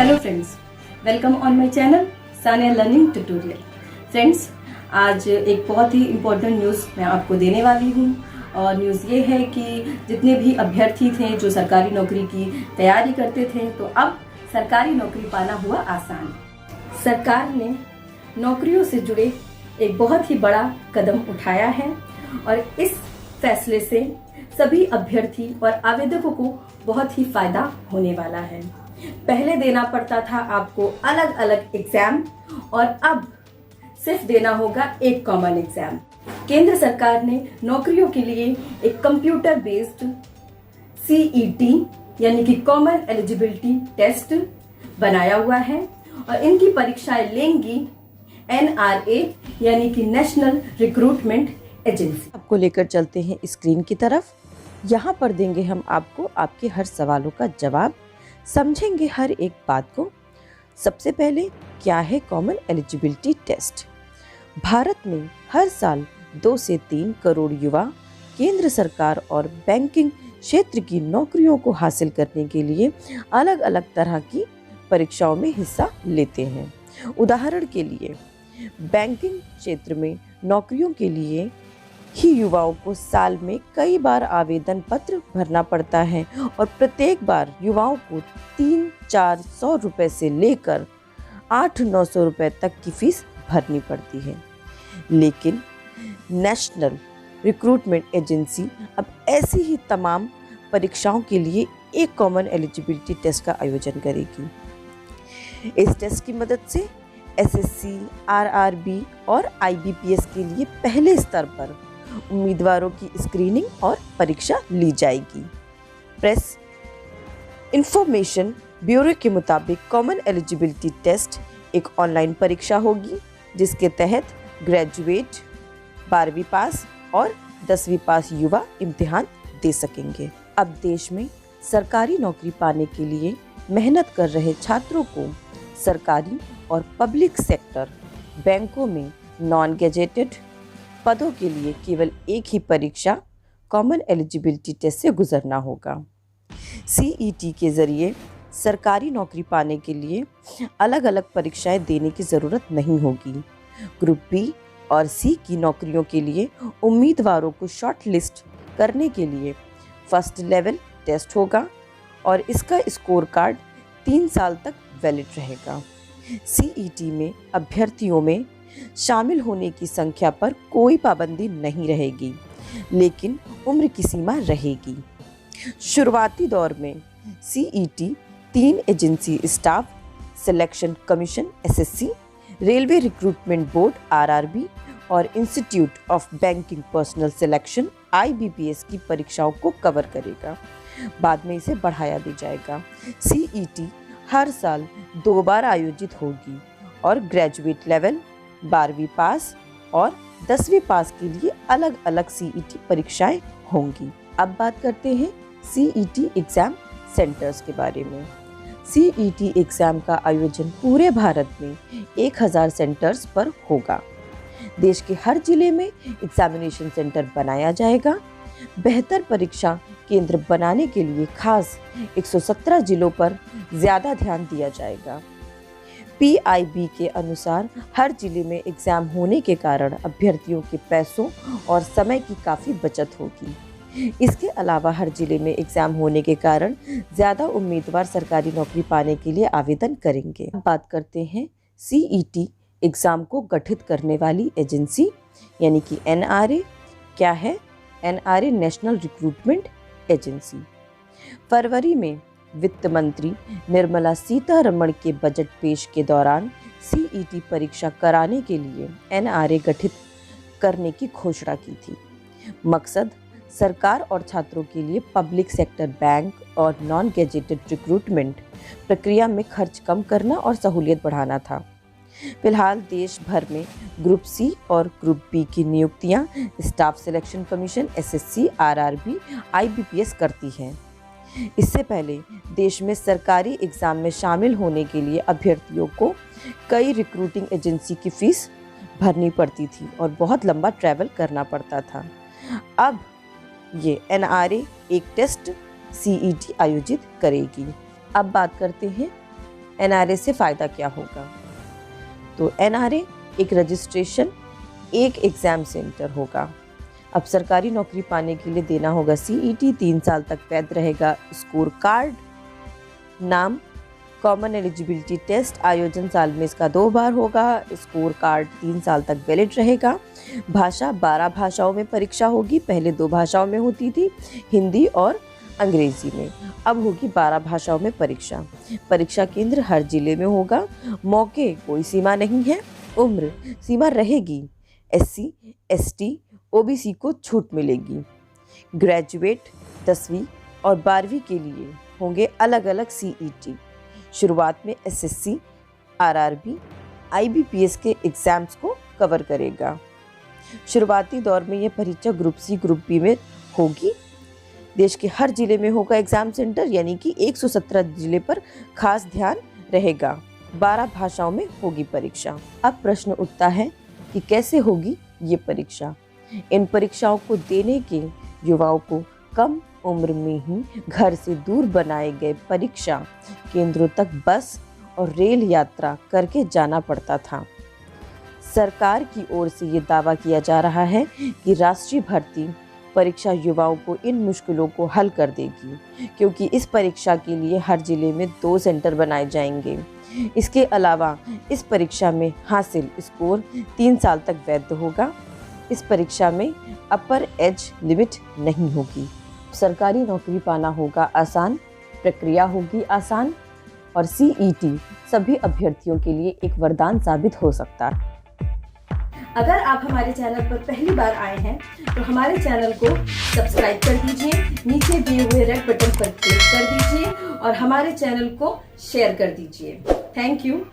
Hello friends, welcome on my channel Sania learning tutorial. Friends, आज एक बहुत ही इम्पोर्टेंट न्यूज़ मैं आपको देने वाली हूँ और न्यूज़ ये है कि जितने भी अभ्यर्थी थे जो सरकारी नौकरी की तैयारी करते थे, तो अब सरकारी नौकरी पाना हुआ आसान। सरकार ने नौकरियों से जुड़े एक बहुत ही बड़ा कदम उठाया है और इस फैसले से सभी अभ्यर्थी और आवेदकों को बहुत ही फायदा होने वाला है। पहले देना पड़ता था आपको अलग अलग एग्जाम और अब सिर्फ देना होगा एक कॉमन एग्जाम। केंद्र सरकार ने नौकरियों के लिए एक कंप्यूटर बेस्ड CET यानी कि कॉमन एलिजिबिलिटी टेस्ट बनाया हुआ है और इनकी परीक्षाएं लेंगी NRA यानी कि नेशनल रिक्रूटमेंट एजेंसी। आपको लेकर चलते हैं स्क्रीन की तरफ। यहाँ पर देंगे हम आपको आपके हर सवालों का जवाब, समझेंगे हर एक बात को। सबसे पहले, क्या है कॉमन एलिजिबिलिटी टेस्ट? भारत में हर साल 2 से 3 करोड़ युवा केंद्र सरकार और बैंकिंग क्षेत्र की नौकरियों को हासिल करने के लिए अलग अलग तरह की परीक्षाओं में हिस्सा लेते हैं। उदाहरण के लिए, बैंकिंग क्षेत्र में नौकरियों के लिए ही युवाओं को साल में कई बार आवेदन पत्र भरना पड़ता है और प्रत्येक बार युवाओं को 300-400 रुपए से लेकर 800-900 रुपए तक की फीस भरनी पड़ती है। लेकिन नेशनल रिक्रूटमेंट एजेंसी अब ऐसी ही तमाम परीक्षाओं के लिए एक कॉमन एलिजिबिलिटी टेस्ट का आयोजन करेगी। इस टेस्ट की मदद से SSC, RRB और IBPS के लिए पहले स्तर पर उम्मीदवारों की स्क्रीनिंग और परीक्षा ली जाएगी। प्रेस इंफॉर्मेशन ब्यूरो के मुताबिक कॉमन एलिजिबिलिटी टेस्ट एक ऑनलाइन परीक्षा होगी जिसके तहत ग्रेजुएट, 12वीं पास और 10वीं पास युवा इम्तिहान दे सकेंगे। अब देश में सरकारी नौकरी पाने के लिए मेहनत कर रहे छात्रों को सरकारी और पब्लिक सेक्टर बैंकों में नॉन गैजेटेड पदों के लिए केवल एक ही परीक्षा कॉमन एलिजिबिलिटी टेस्ट से गुजरना होगा। CET के जरिए सरकारी नौकरी पाने के लिए अलग अलग परीक्षाएं देने की ज़रूरत नहीं होगी। ग्रुप B और C की नौकरियों के लिए उम्मीदवारों को शॉर्ट लिस्ट करने के लिए फर्स्ट लेवल टेस्ट होगा और इसका स्कोर कार्ड 3 साल तक वैलिड रहेगा। CET में अभ्यर्थियों में शामिल होने की संख्या पर कोई पाबंदी नहीं रहेगी, लेकिन उम्र की सीमा रहेगी। शुरुआती दौर में CET 3 agency staff selection commission SSC, railway recruitment board RRB और institute of banking personal selection IBPS की परीक्षाओं को कवर करेगा। बाद में इसे बढ़ाया भी जाएगा। CET हर साल 2 बार आयोजित होगी और ग्रेजुएट लेवल, 12वीं पास और 10वीं पास के लिए अलग अलग CET परीक्षाएं होंगी। अब बात करते हैं CET एग्जाम सेंटर्स के बारे में। CET एग्जाम का आयोजन पूरे भारत में 1000 सेंटर्स पर होगा। देश के हर जिले में एग्जामिनेशन सेंटर बनाया जाएगा। बेहतर परीक्षा केंद्र बनाने के लिए खास 117 जिलों पर ज़्यादा ध्यान दिया जाएगा। PIB के अनुसार हर जिले में एग्ज़ाम होने के कारण अभ्यर्थियों के पैसों और समय की काफ़ी बचत होगी। इसके अलावा हर जिले में एग्ज़ाम होने के कारण ज़्यादा उम्मीदवार सरकारी नौकरी पाने के लिए आवेदन करेंगे। अब बात करते हैं CET एग्ज़ाम को गठित करने वाली एजेंसी यानी कि NRA। क्या है NRA? National recruitment agency. फरवरी में वित्त मंत्री निर्मला सीतारमण के बजट पेश के दौरान CET परीक्षा कराने के लिए NRA गठित करने की घोषणा की थी। मकसद सरकार और छात्रों के लिए पब्लिक सेक्टर बैंक और नॉन गैजेटेड रिक्रूटमेंट प्रक्रिया में खर्च कम करना और सहूलियत बढ़ाना था। फिलहाल देश भर में ग्रुप C और ग्रुप B की नियुक्तियां staff selection commission SSC, RRB, IBPS करती हैं। इससे पहले देश में सरकारी एग्ज़ाम में शामिल होने के लिए अभ्यर्थियों को कई रिक्रूटिंग एजेंसी की फ़ीस भरनी पड़ती थी और बहुत लंबा ट्रैवल करना पड़ता था। अब ये NRA एक टेस्ट CET आयोजित करेगी। अब बात करते हैं NRA से फ़ायदा क्या होगा? तो NRA एक रजिस्ट्रेशन, एक एग्ज़ाम सेंटर होगा। अब सरकारी नौकरी पाने के लिए देना होगा CET, 3 साल तक वैध रहेगा स्कोर कार्ड। नाम कॉमन एलिजिबिलिटी टेस्ट, आयोजन साल में इसका 2 बार होगा। स्कोर कार्ड 3 साल तक वैलिड रहेगा। भाषा 12 भाषाओं में परीक्षा होगी। पहले 2 भाषाओं में होती थी, हिंदी और अंग्रेजी में। अब होगी 12 भाषाओं में परीक्षा। परीक्षा केंद्र हर जिले में होगा। मौके कोई सीमा नहीं है। उम्र सीमा रहेगी। SC, ST, OBC को छूट मिलेगी। ग्रेजुएट 10वीं और 12वीं के लिए होंगे अलग अलग CET। शुरुआत में SSC, RRB, IBPS के एग्ज़ाम्स को कवर करेगा। शुरुआती दौर में यह परीक्षा ग्रुप C, ग्रुप B में होगी। देश के हर जिले में होगा एग्ज़ाम सेंटर, यानी कि 117 जिले पर खास ध्यान रहेगा। 12 भाषाओं में होगी परीक्षा। अब प्रश्न उठता है कि कैसे होगी ये परीक्षा। इन परीक्षाओं को देने के युवाओं को कम उम्र में ही घर से दूर बनाए गए परीक्षा केंद्रों तक बस और रेल यात्रा करके जाना पड़ता था। सरकार की ओर से ये दावा किया जा रहा है कि राष्ट्रीय भर्ती परीक्षा युवाओं को इन मुश्किलों को हल कर देगी, क्योंकि इस परीक्षा के लिए हर जिले में 2 सेंटर बनाए जाएंगे। इसके अलावा इस परीक्षा में हासिल स्कोर 3 साल तक वैध होगा। इस परीक्षा में अपर एज लिमिट नहीं होगी। सरकारी नौकरी पाना होगा आसान, प्रक्रिया होगी आसान और CET सभी अभ्यर्थियों के लिए एक वरदान साबित हो सकता है। अगर आप हमारे चैनल पर पहली बार आए हैं तो हमारे चैनल को सब्सक्राइब कर दीजिए, नीचे दिए हुए रेड बटन पर क्लिक कर दीजिए और हमारे चैनल को शेयर कर दीजिए। Thank you.